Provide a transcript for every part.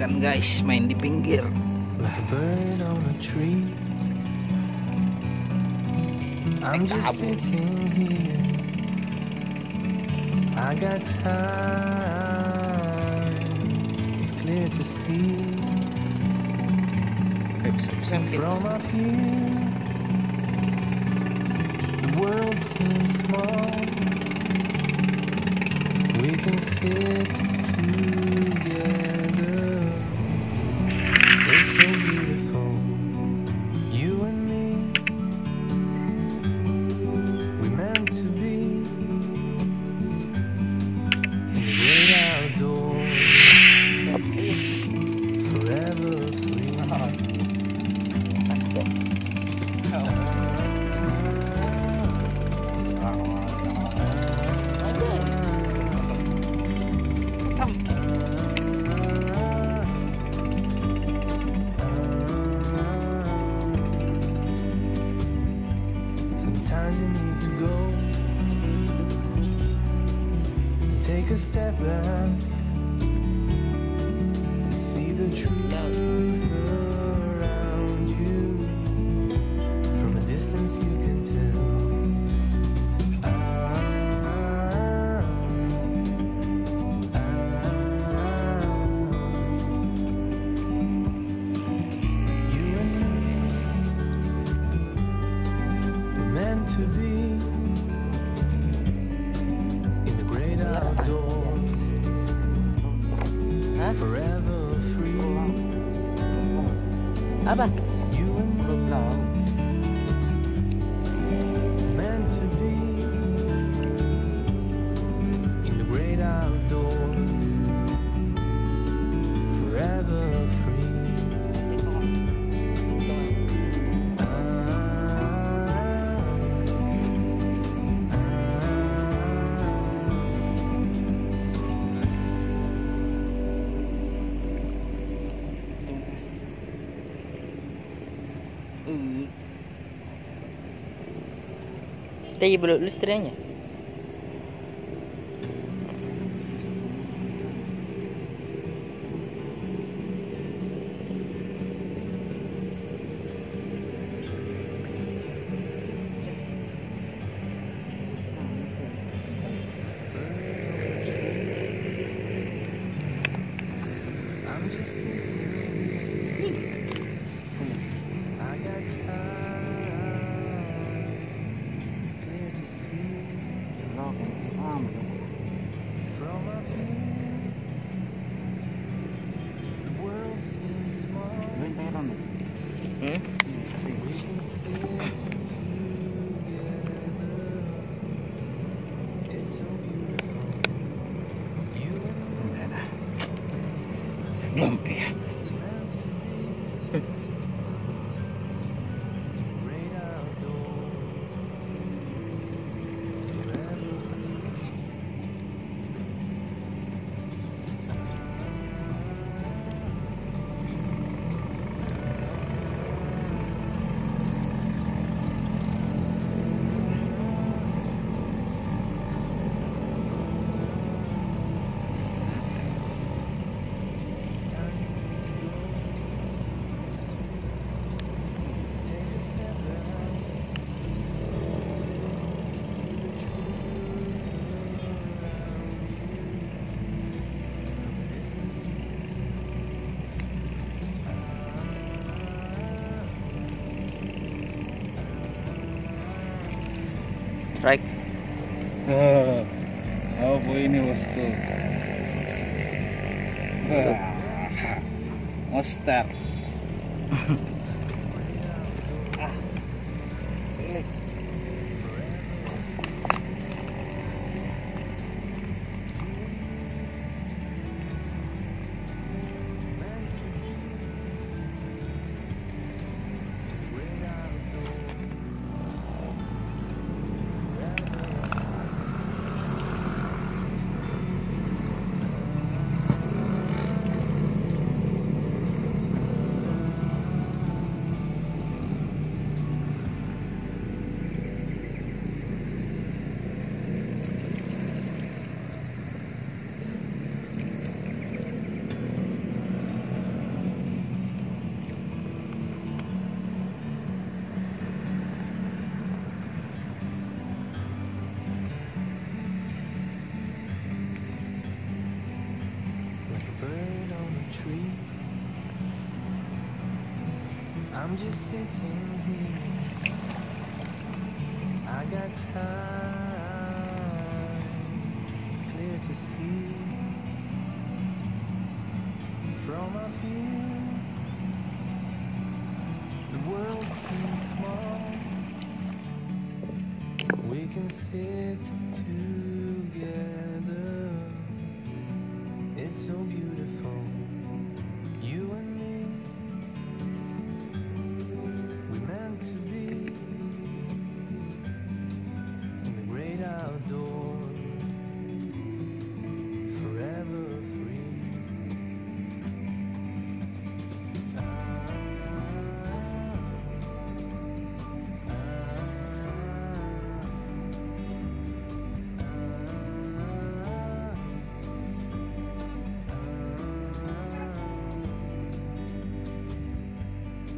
ikan guys, main di pinggir. Like a bird on a tree, I'm just sitting here. I got time, it's clear to see. From up here, the world seems small. We can sit together. It's so beautiful, you and me. We meant to be in the great outdoors, forever free. Sometimes you need to go, take a step back to see the truth around you. From a distance you can tell. You and me, we're meant to be in the great outdoors, forever free. Apa? You and me, meant to be in the great outdoors, forever free. Tadi belum lustranya. I'm just sitting here. I got time. It's clear to see. From up here, the world seems small. We can sit together. It's so beautiful. You and me. Belum ya. Meant to be great outdoors, forever. Sometimes you need to go, take a step back to see the truth around you. From a distance you can Right. Oh, ini bosku. Monster. meant to be in the great outdoors, forever. I'm just sitting here. I got time. It's clear to see from up here. The world seems small. We can sit together. It's so beautiful. You and me. We meant to be in the great outdoors, forever free.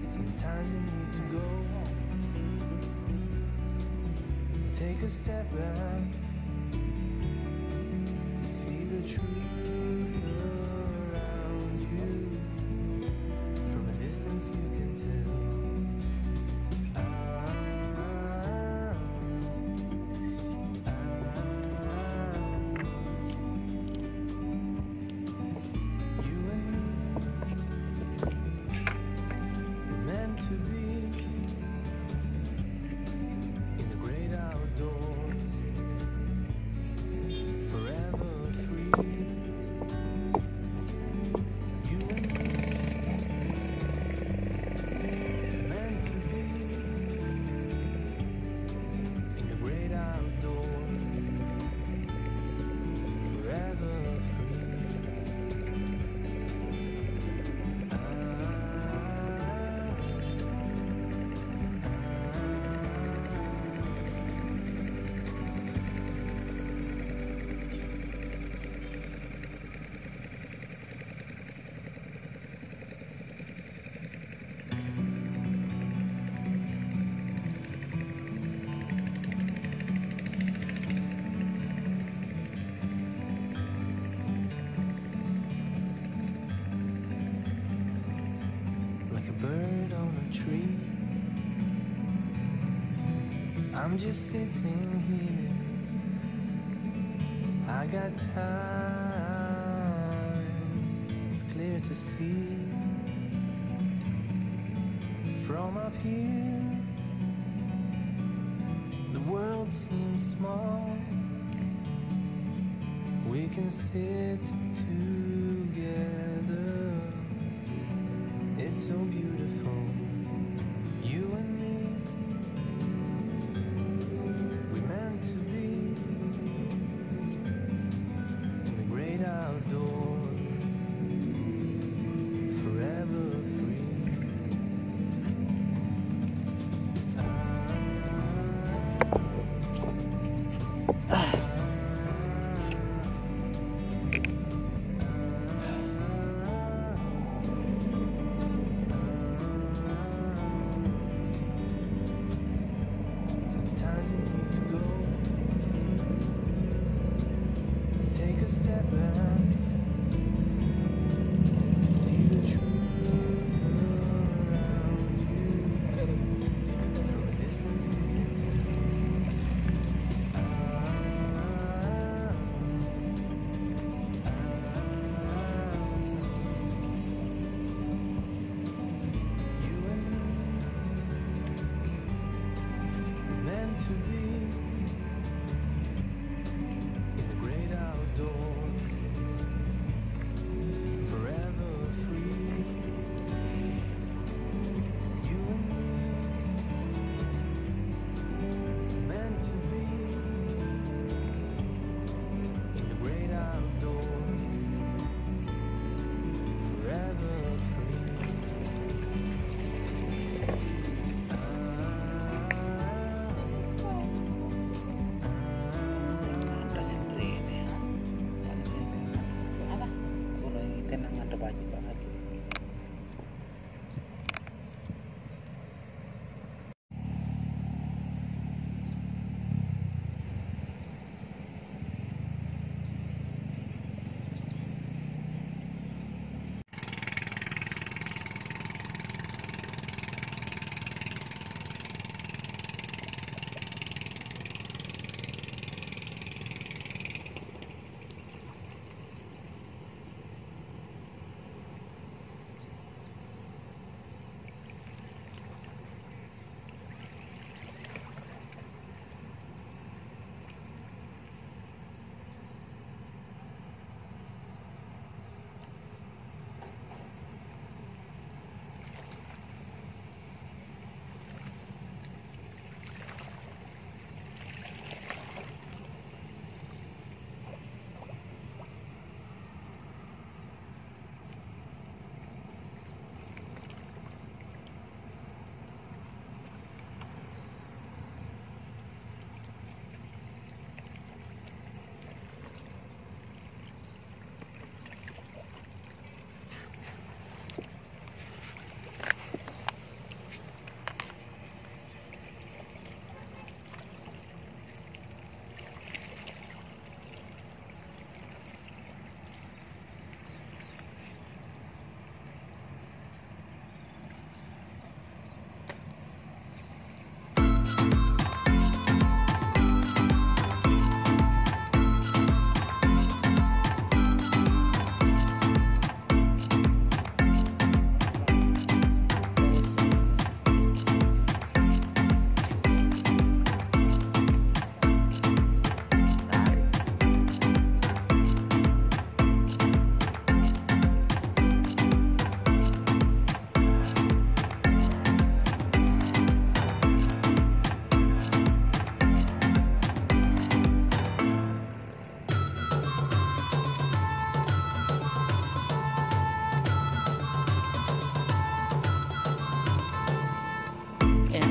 Sometimes you need to go, take a step back to see the truth around you. From a distance you can tell. You and me, meant to be in the great outdoors, forever free. You and me, meant to be in the great outdoors, forever free. Like a bird on a tree, I'm just sitting here. I got time. It's clear to see from up here. The world seems small. We can sit together. It's so beautiful. You and me, we meant to be in the great outdoors, forever free. Sometimes you need to go, take a step back to see the truth around you. From a distance you can tell. You and me, meant to be in the great outdoors, forever free. You and me, meant to be in the great outdoors, forever free.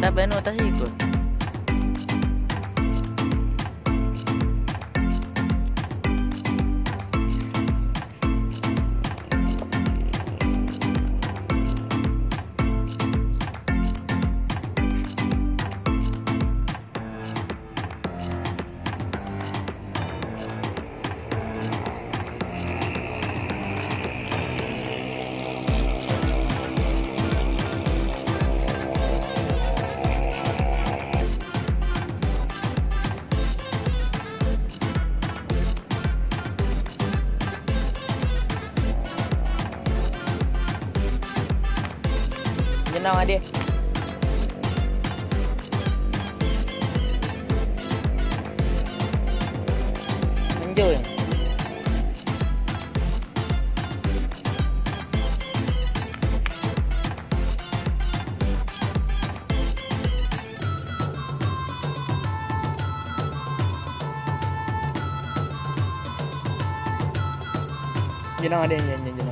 Tá vendo? Tá rico. Jenang ada. Enjoy. Jenang ada.